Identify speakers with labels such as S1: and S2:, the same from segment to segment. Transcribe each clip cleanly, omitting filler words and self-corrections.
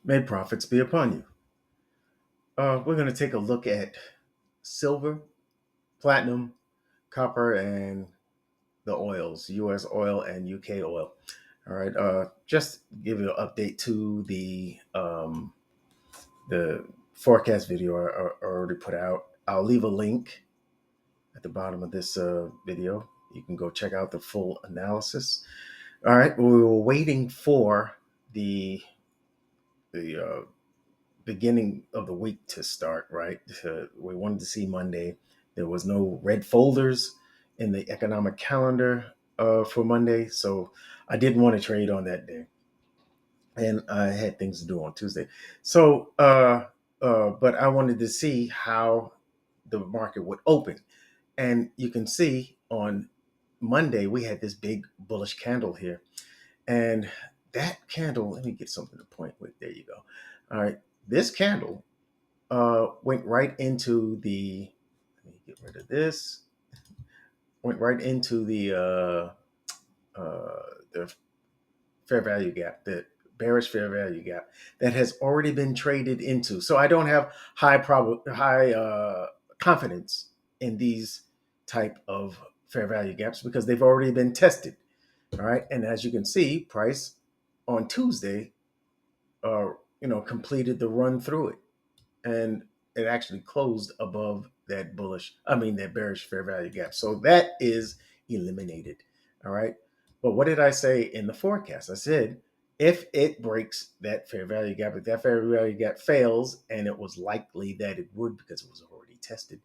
S1: May profits be upon you. We're going to take a look at silver, platinum, copper, and the oils, U.S. oil and U.K. oil. All right. Just give you an update to the forecast video I already put out. I'll leave a link at the bottom of this video. You can go check out the full analysis. All right. We were waiting for the beginning of the week to start, right? We wanted to see Monday. There was no red folders in the economic calendar for Monday, so I didn't want to trade on that day, and I had things to do on Tuesday. So, but I wanted to see how the market would open, and you can see on Monday we had this big bullish candle here, and that candle. Let me get something to point with. There you go. All right, this candle went right into let me get rid of this, went right into the fair value gap, the bearish fair value gap that has already been traded into. So I don't have high confidence in these type of fair value gaps because they've already been tested. All right. And as you can see, price on Tuesday, completed the run through it. And it actually closed above that bearish fair value gap. So that is eliminated. All right. But what did I say in the forecast? I said, if it breaks that fair value gap, if that fair value gap fails, and it was likely that it would because it was already tested,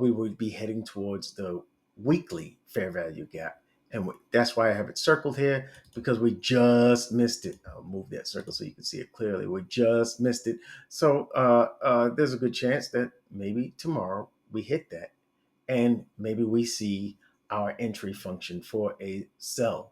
S1: we would be heading towards the weekly fair value gap. And that's why I have it circled here, because we just missed it. I'll move that circle so you can see it clearly. We just missed it. So there's a good chance that maybe tomorrow we hit that, and maybe we see our entry function for a sell.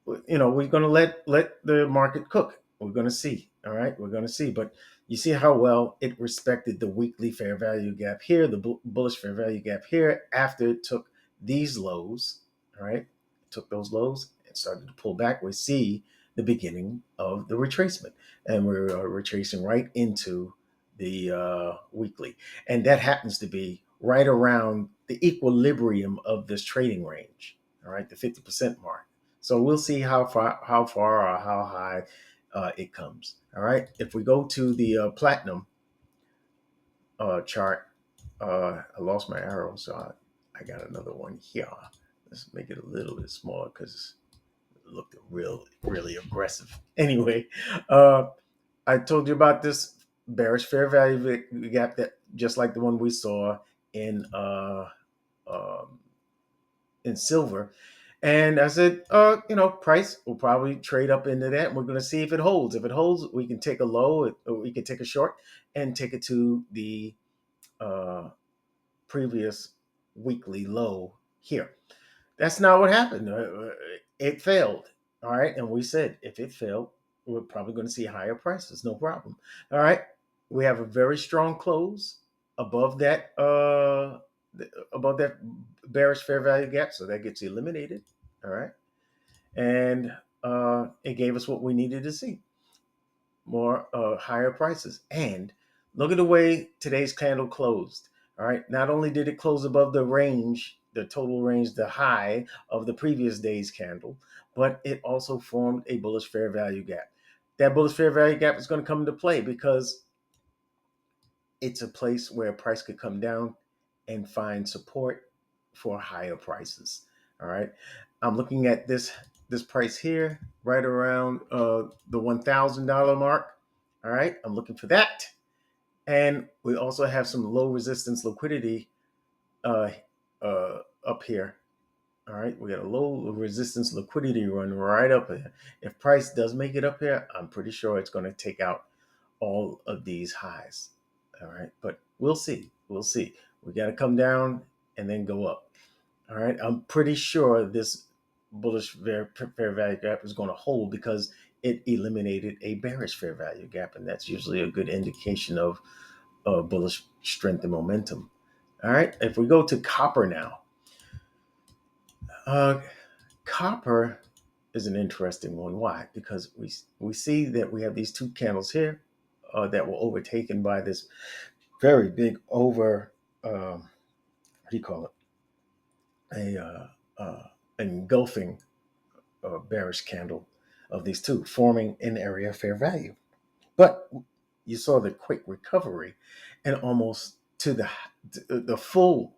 S1: We're going to let the market cook. We're going to see. All right, we're going to see. But you see how well it respected the weekly fair value gap here, the bullish fair value gap here, after it took these lows. All right, it took those lows and started to pull back. We see the beginning of the retracement, and we're retracing right into the weekly, and that happens to be right around the equilibrium of this trading range. All right, the 50% mark. So we'll see how far or how high it comes. All right. If we go to the platinum chart, I lost my arrow, so I got another one here. Let's make it a little bit smaller because it looked really aggressive. Anyway, I told you about this bearish fair value gap that just like the one we saw in um, in silver. And I said, price will probably trade up into that. And we're going to see if it holds. If it holds, we can take a low, or we can take a short and take it to the uh, previous weekly low here. That's not what happened. It failed. All right. And we said if it failed, we're probably going to see higher prices. No problem. All right. We have a very strong close above that bearish fair value gap, so that gets eliminated. All right, and it gave us what we needed to see: more higher prices. And look at the way today's candle closed. All right, not only did it close above the range, the total range, the high of the previous day's candle, but it also formed a bullish fair value gap. That bullish fair value gap is going to come into play because it's a place where price could come down and find support for higher prices. All right. I'm looking at this price here, right around the $1,000 mark. All right. I'm looking for that. And we also have some low resistance liquidity uh, up here. All right. We got a low resistance liquidity run right up here. If price does make it up here, I'm pretty sure it's going to take out all of these highs. All right, but we'll see. We'll see. We got to come down and then go up. All right, I'm pretty sure this bullish fair value gap is going to hold because it eliminated a bearish fair value gap, and that's usually a good indication of bullish strength and momentum. All right, if we go to copper now, uh, copper is an interesting one. Why? Because we see that we have these two candles here that were overtaken by this very big over what do you call it? Engulfing bearish candle of these two, forming an area of fair value. But you saw the quick recovery and almost to the full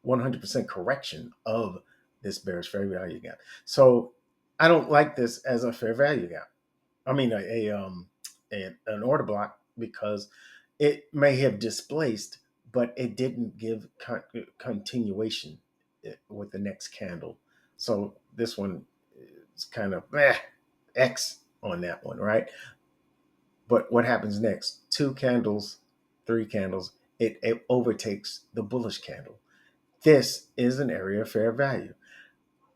S1: 100% correction of this bearish fair value gap. So I don't like this as a fair value gap. I mean, an order block, because it may have displaced, but it didn't give continuation with the next candle. So this one is kind of X on that one, right? But what happens next? Two candles, three candles, it overtakes the bullish candle. This is an area of fair value.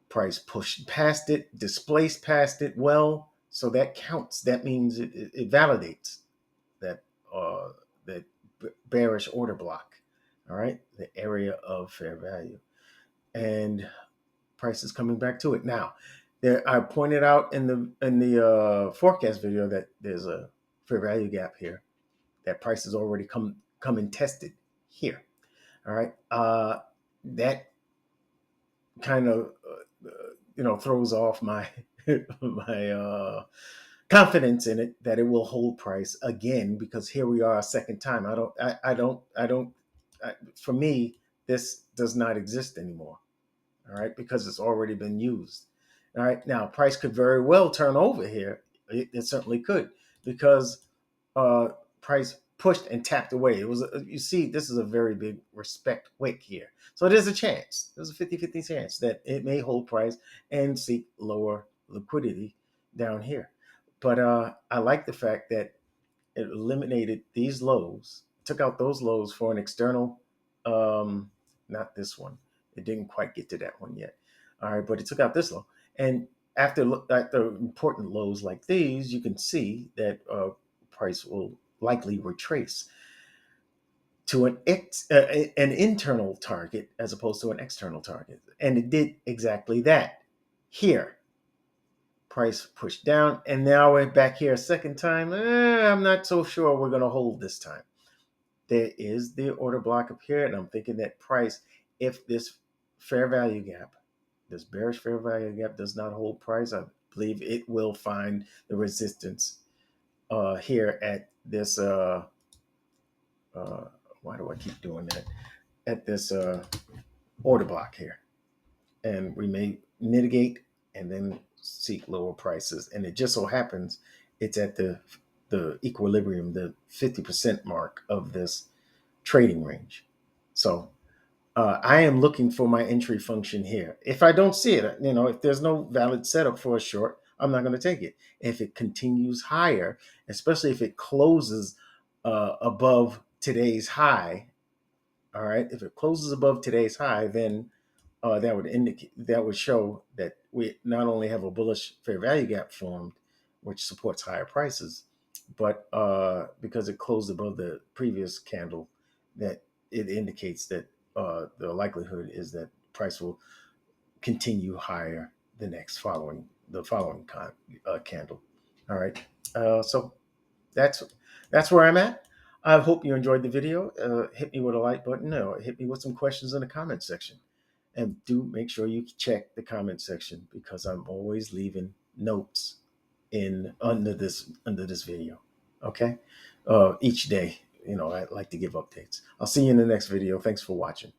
S1: Price pushed past it, displaced past it. Well, so that counts. That means it validates that that bearish order block. All right, the area of fair value, and price is coming back to it now. There, I pointed out in the forecast video that there's a fair value gap here. That price has already come and tested here. All right, that kind of throws off my my confidence in it that it will hold price again, because here we are a second time. For me, this does not exist anymore. All right, because it's already been used. All right, now price could very well turn over here. It certainly could, because uh, price pushed and tapped away. It was, you see, this is a very big respect wick here. So there's a chance, there's a 50-50 chance that it may hold price and seek lower liquidity down here. But I like the fact that it eliminated these lows, took out those lows for an external, not this one. It didn't quite get to that one yet. All right, but it took out this low. And after important lows like these, you can see that price will likely retrace to an internal target as opposed to an external target. And it did exactly that. Here, price pushed down, and now we're back here a second time. I'm not so sure we're going to hold this time. There is the order block up here, and I'm thinking that price, if this fair value gap, this bearish fair value gap does not hold price, I believe it will find the resistance here at this why do I keep doing that, at this order block here, and we may mitigate and then seek lower prices. And it just so happens it's at the equilibrium, the 50% mark of this trading range. So I am looking for my entry function here. If I don't see it, if there's no valid setup for a short, I'm not going to take it. If it continues higher, especially if it closes above today's high, all right, if it closes above today's high, then that would show that we not only have a bullish fair value gap formed, which supports higher prices, but because it closed above the previous candle, that it indicates that the likelihood is that price will continue higher the following candle. All right, so that's where I'm at. I hope you enjoyed the video. Hit me with a like button, or hit me with some questions in the comment section. And do make sure you check the comment section, because I'm always leaving notes in under this video. Okay, each day. I like to give updates. I'll see you in the next video. Thanks for watching.